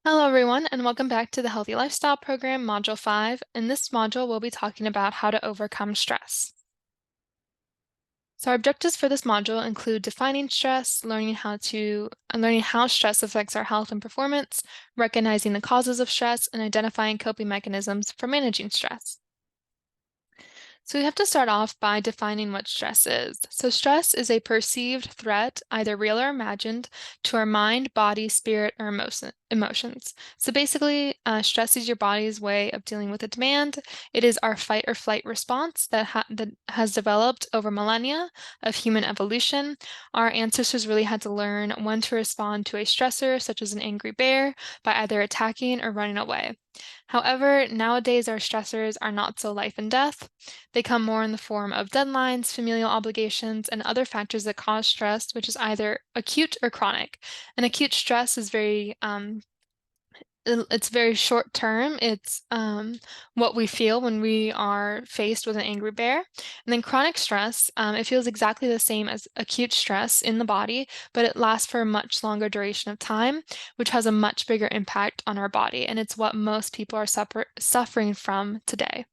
Hello, everyone, and welcome back to the Healthy Lifestyle Program, Module 5. In this module, we'll be talking about how to overcome stress. So our objectives for this module include defining stress, learning how stress affects our health and performance, recognizing the causes of stress, and identifying coping mechanisms for managing stress. So we have to start off by defining what stress is. So stress is a perceived threat, either real or imagined, to our mind, body, spirit, or emotions. So basically, stress is your body's way of dealing with a demand. It is our fight or flight response that has developed over millennia of human evolution. Our ancestors really had to learn when to respond to a stressor, such as an angry bear, by either attacking or running away. However, nowadays our stressors are not so life and death. They come more in the form of deadlines, familial obligations, and other factors that cause stress, which is either acute or chronic. And acute stress is it's very short term. It's what we feel when we are faced with an angry bear. And then chronic stress, it feels exactly the same as acute stress in the body, but it lasts for a much longer duration of time, which has a much bigger impact on our body. And it's what most people are suffering from today.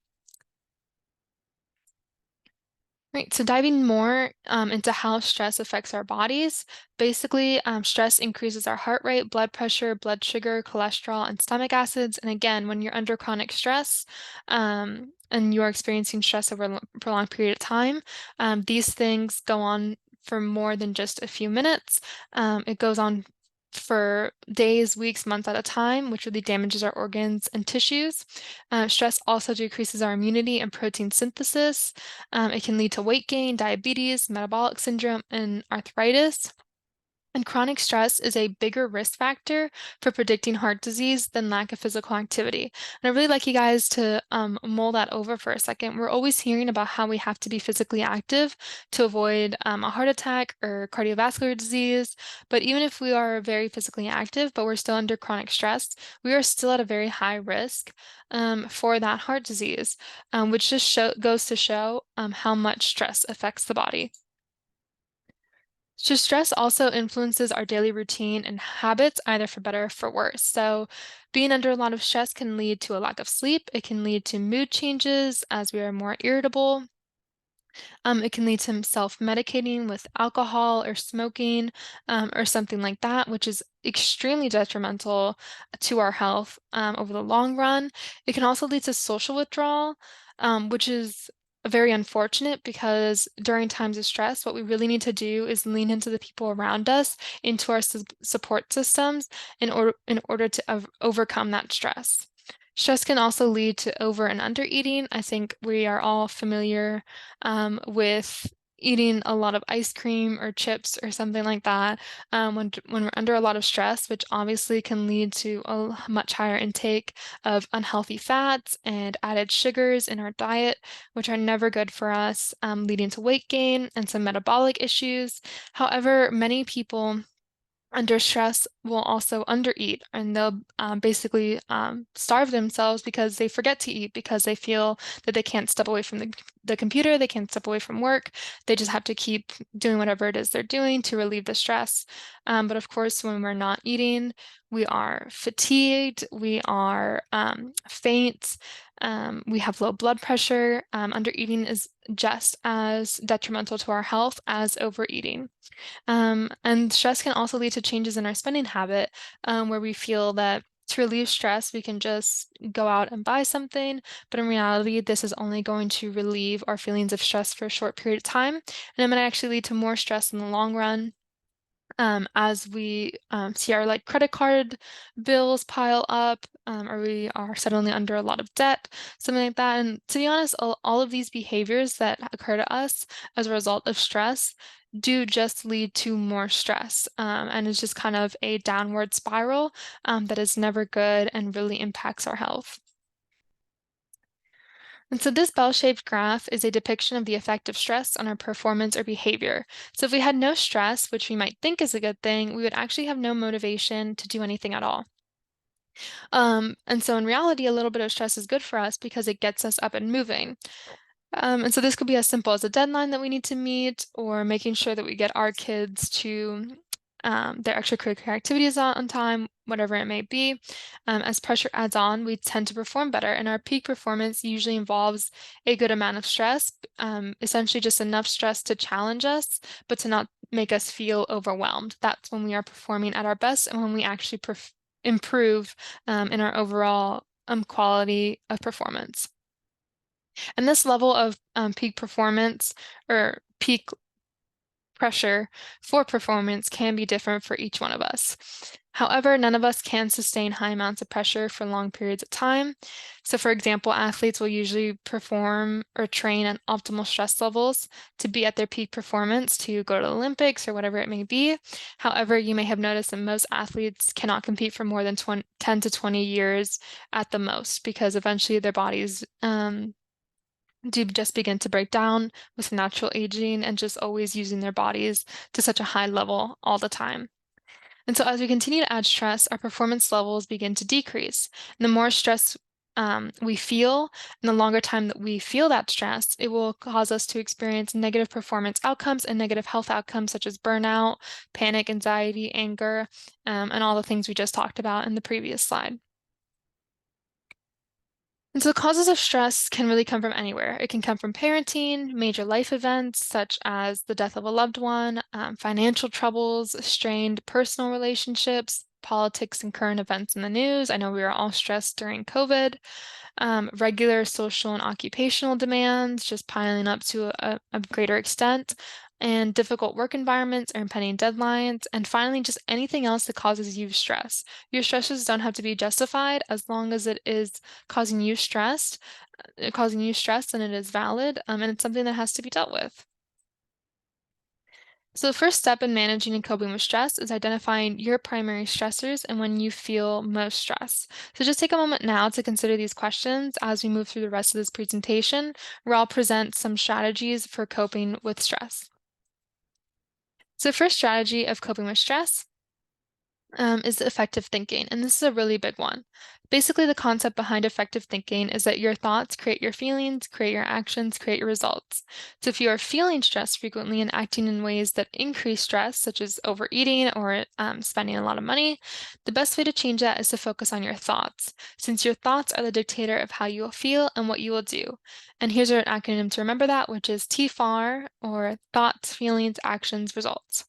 Right, so diving more into how stress affects our bodies, basically, stress increases our heart rate, blood pressure, blood sugar, cholesterol, and stomach acids. And again, when you're under chronic stress and you're experiencing stress over a prolonged period of time, these things go on for more than just a few minutes. It goes on for days, weeks, months at a time, which really damages our organs and tissues. Stress also decreases our immunity and protein synthesis. It can lead to weight gain, diabetes, metabolic syndrome, and arthritis. And chronic stress is a bigger risk factor for predicting heart disease than lack of physical activity. And I really like you guys to mull that over for a second. We're always hearing about how we have to be physically active to avoid a heart attack or cardiovascular disease. But even if we are very physically active, but we're still under chronic stress, we are still at a very high risk for that heart disease, which just goes to show how much stress affects the body. So stress also influences our daily routine and habits, either for better or for worse. So being under a lot of stress can lead to a lack of sleep. It can lead to mood changes as we are more irritable. It can lead to self-medicating with alcohol or smoking, or something like that, which is extremely detrimental to our health over the long run. It can also lead to social withdrawal, which is very unfortunate because during times of stress, what we really need to do is lean into the people around us, into our support systems in order to overcome that stress. Stress can also lead to over and under eating. I think we are all familiar with eating a lot of ice cream or chips or something like that when we're under a lot of stress, which obviously can lead to a much higher intake of unhealthy fats and added sugars in our diet, which are never good for us, leading to weight gain and some metabolic issues. However, many people under stress will also undereat and they'll basically starve themselves because they forget to eat because they feel that they can't step away from the computer, they can't step away from work. They just have to keep doing whatever it is they're doing to relieve the stress. But of course, when we're not eating, we are fatigued, we are faint, we have low blood pressure. Undereating is just as detrimental to our health as overeating. And stress can also lead to changes in our spending habit, where we feel that to relieve stress, we can just go out and buy something. But in reality, this is only going to relieve our feelings of stress for a short period of time. And it might actually lead to more stress in the long run. As we see our like credit card bills pile up, or we are suddenly under a lot of debt, something like that. And to be honest, all of these behaviors that occur to us as a result of stress do just lead to more stress. And it's just kind of a downward spiral that is never good and really impacts our health. And so this bell-shaped graph is a depiction of the effect of stress on our performance or behavior. So if we had no stress, which we might think is a good thing, we would actually have no motivation to do anything at all. And so in reality, a little bit of stress is good for us because it gets us up and moving. And so this could be as simple as a deadline that we need to meet or making sure that we get our kids to their extracurricular activities on time, whatever it may be. As pressure adds on, we tend to perform better, and our peak performance usually involves a good amount of stress, essentially just enough stress to challenge us, but to not make us feel overwhelmed. That's when we are performing at our best and when we actually improve in our overall quality of performance. And this level of peak performance or peak pressure for performance can be different for each one of us. However, none of us can sustain high amounts of pressure for long periods of time. So, for example, athletes will usually perform or train at optimal stress levels to be at their peak performance to go to the Olympics or whatever it may be. However, you may have noticed that most athletes cannot compete for more than 10 to 20 years at the most because eventually their bodies do just begin to break down with natural aging and just always using their bodies to such a high level all the time. And so, as we continue to add stress, our performance levels begin to decrease. And the more stress we feel, and the longer time that we feel that stress, it will cause us to experience negative performance outcomes and negative health outcomes such as burnout, panic, anxiety, anger, and all the things we just talked about in the previous slide. And so the causes of stress can really come from anywhere. It can come from parenting, major life events such as the death of a loved one, financial troubles, strained personal relationships, politics and current events in the news. I know we were all stressed during COVID, regular social and occupational demands just piling up to a greater extent, and difficult work environments or impending deadlines, and finally, just anything else that causes you stress. Your stresses don't have to be justified as long as it is causing you stress, then it is valid, and it's something that has to be dealt with. So the first step in managing and coping with stress is identifying your primary stressors and when you feel most stress. So just take a moment now to consider these questions as we move through the rest of this presentation, where I'll present some strategies for coping with stress. So first strategy of coping with stress is effective thinking, and this is a really big one. Basically, the concept behind effective thinking is that your thoughts create your feelings, create your actions, create your results. So if you are feeling stress frequently and acting in ways that increase stress, such as overeating or spending a lot of money, the best way to change that is to focus on your thoughts, since your thoughts are the dictator of how you will feel and what you will do. And here's an acronym to remember that, which is TFAR, or thoughts, feelings, actions, results.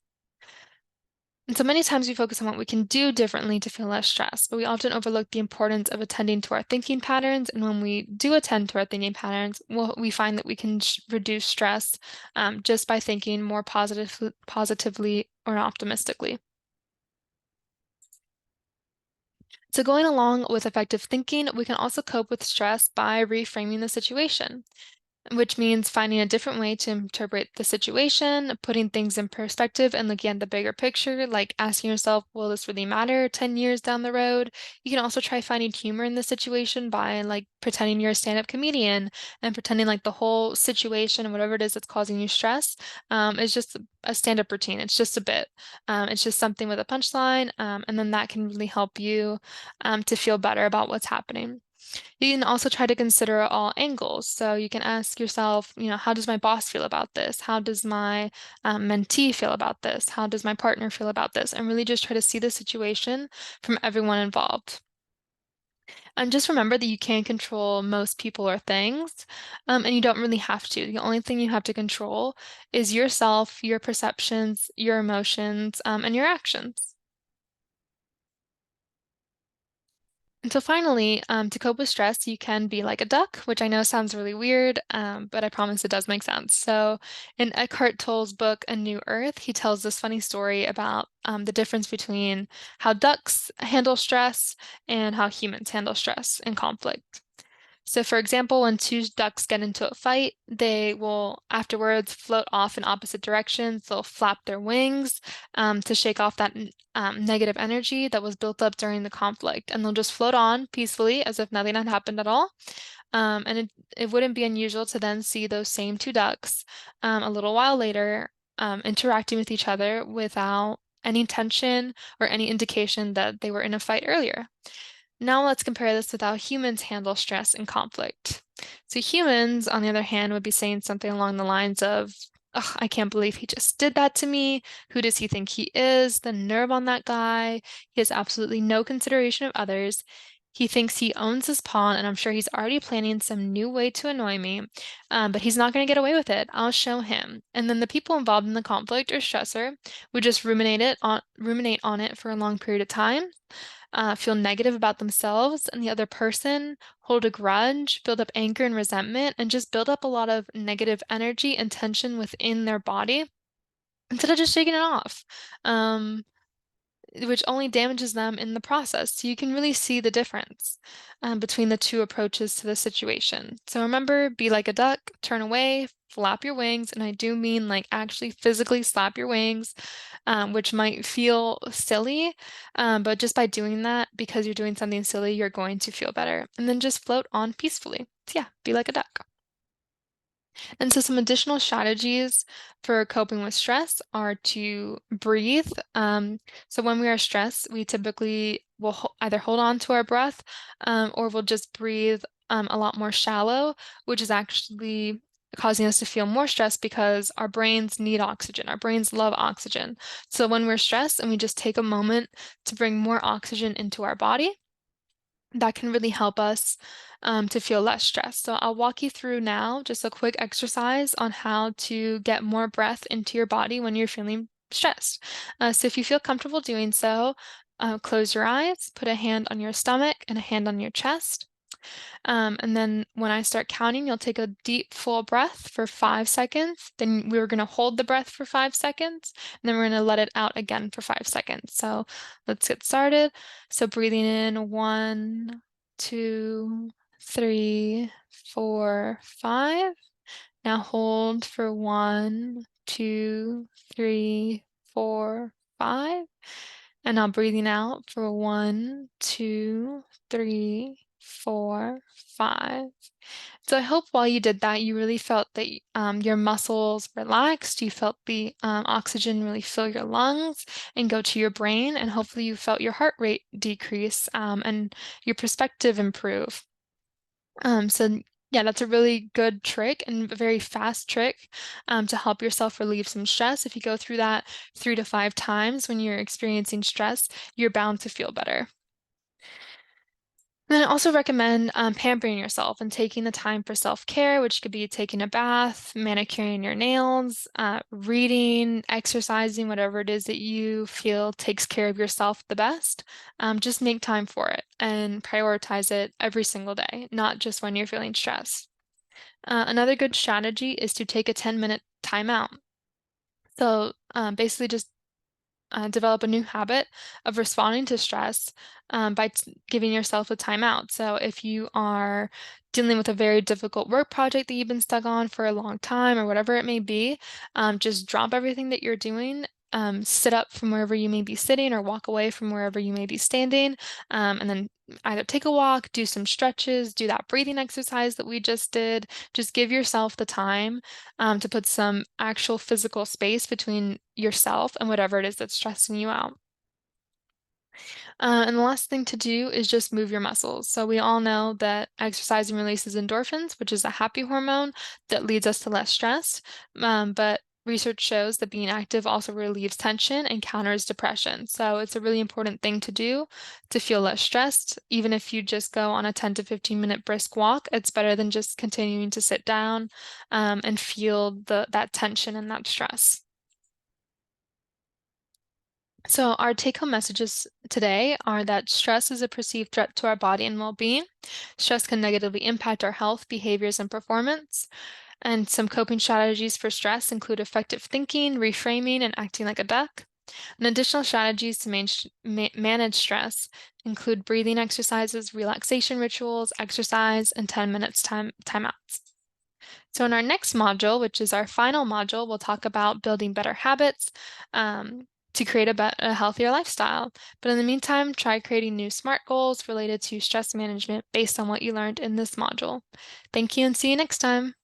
And so many times we focus on what we can do differently to feel less stress, but we often overlook the importance of attending to our thinking patterns. And when we do attend to our thinking patterns, we find that we can reduce stress just by thinking more positively or optimistically. So going along with effective thinking, we can also cope with stress by reframing the situation, which means finding a different way to interpret the situation, putting things in perspective, and looking at the bigger picture, like asking yourself, will this really matter 10 years down the road? You can also try finding humor in the situation by like pretending you're a stand-up comedian and pretending like the whole situation, whatever it is that's causing you stress, is just a stand-up routine. It's just a bit. It's just something with a punchline, and then that can really help you to feel better about what's happening. You can also try to consider all angles. So you can ask yourself, how does my boss feel about this? How does my mentee feel about this? How does my partner feel about this? And really just try to see the situation from everyone involved. And just remember that you can't control most people or things, and you don't really have to. The only thing you have to control is yourself, your perceptions, your emotions, and your actions. And so finally, to cope with stress, you can be like a duck, which I know sounds really weird, but I promise it does make sense. So in Eckhart Tolle's book, A New Earth, he tells this funny story about the difference between how ducks handle stress and how humans handle stress and conflict. So, for example, when two ducks get into a fight, they will afterwards float off in opposite directions. They'll flap their wings to shake off that negative energy that was built up during the conflict. And they'll just float on peacefully as if nothing had happened at all. And it wouldn't be unusual to then see those same two ducks a little while later interacting with each other without any tension or any indication that they were in a fight earlier. Now let's compare this with how humans handle stress and conflict. So humans, on the other hand, would be saying something along the lines of, Ugh, I can't believe he just did that to me. Who does he think he is? The nerve on that guy. He has absolutely no consideration of others. He thinks he owns his pawn, and I'm sure he's already planning some new way to annoy me. But he's not going to get away with it. I'll show him. And then the people involved in the conflict or stressor would just ruminate on it for a long period of time, feel negative about themselves and the other person, hold a grudge, build up anger and resentment, and just build up a lot of negative energy and tension within their body instead of just shaking it off. Um, which only damages them in the process. So you can really see the difference between the two approaches to the situation. So remember, be like a duck, turn away, flap your wings, and I do mean like actually physically slap your wings, which might feel silly, but just by doing that, because you're doing something silly, you're going to feel better. And then just float on peacefully. So yeah, be like a duck. And so some additional strategies for coping with stress are to breathe. So when we are stressed, we typically will either hold on to our breath, or we'll just breathe a lot more shallow, which is actually causing us to feel more stressed because our brains need oxygen. Our brains love oxygen. So when we're stressed and we just take a moment to bring more oxygen into our body, that can really help us to feel less stressed. So I'll walk you through now just a quick exercise on how to get more breath into your body when you're feeling stressed. So if you feel comfortable doing so, close your eyes, put a hand on your stomach and a hand on your chest. And then when I start counting, you'll take a deep, full breath for 5 seconds. Then we're going to hold the breath for 5 seconds, and then we're going to let it out again for 5 seconds. So let's get started. So breathing in 1, 2, 3, 4, 5. Now hold for 1, 2, 3, 4, 5. And now breathing out for 1, 2, 3, 4, 5. So I hope while you did that, you really felt that your muscles relaxed, you felt the oxygen really fill your lungs and go to your brain, and hopefully you felt your heart rate decrease and your perspective improve. So yeah, that's a really good trick and a very fast trick to help yourself relieve some stress. If you go through that 3 to 5 times when you're experiencing stress, you're bound to feel better. Then I also recommend pampering yourself and taking the time for self-care, which could be taking a bath, manicuring your nails, reading, exercising, whatever it is that you feel takes care of yourself the best. Just make time for it and prioritize it every single day, not just when you're feeling stressed. Another good strategy is to take a 10-minute timeout. So basically just develop a new habit of responding to stress by giving yourself a timeout. So if you are dealing with a very difficult work project that you've been stuck on for a long time or whatever it may be, just drop everything that you're doing. Sit up from wherever you may be sitting or walk away from wherever you may be standing, and then either take a walk, do some stretches, do that breathing exercise that we just did. Just give yourself the time to put some actual physical space between yourself and whatever it is that's stressing you out. And the last thing to do is just move your muscles. So we all know that exercising releases endorphins, which is a happy hormone that leads us to less stress. But research shows that being active also relieves tension and counters depression. So it's a really important thing to do to feel less stressed. Even if you just go on a 10 to 15-minute brisk walk, it's better than just continuing to sit down and feel that tension and that stress. So our take-home messages today are that stress is a perceived threat to our body and well-being. Stress can negatively impact our health, behaviors, and performance. And some coping strategies for stress include effective thinking, reframing, and acting like a duck. And additional strategies to manage stress include breathing exercises, relaxation rituals, exercise, and 10 minutes timeouts. So in our next module, which is our final module, we'll talk about building better habits to create a healthier lifestyle. But in the meantime, try creating new SMART goals related to stress management based on what you learned in this module. Thank you and see you next time.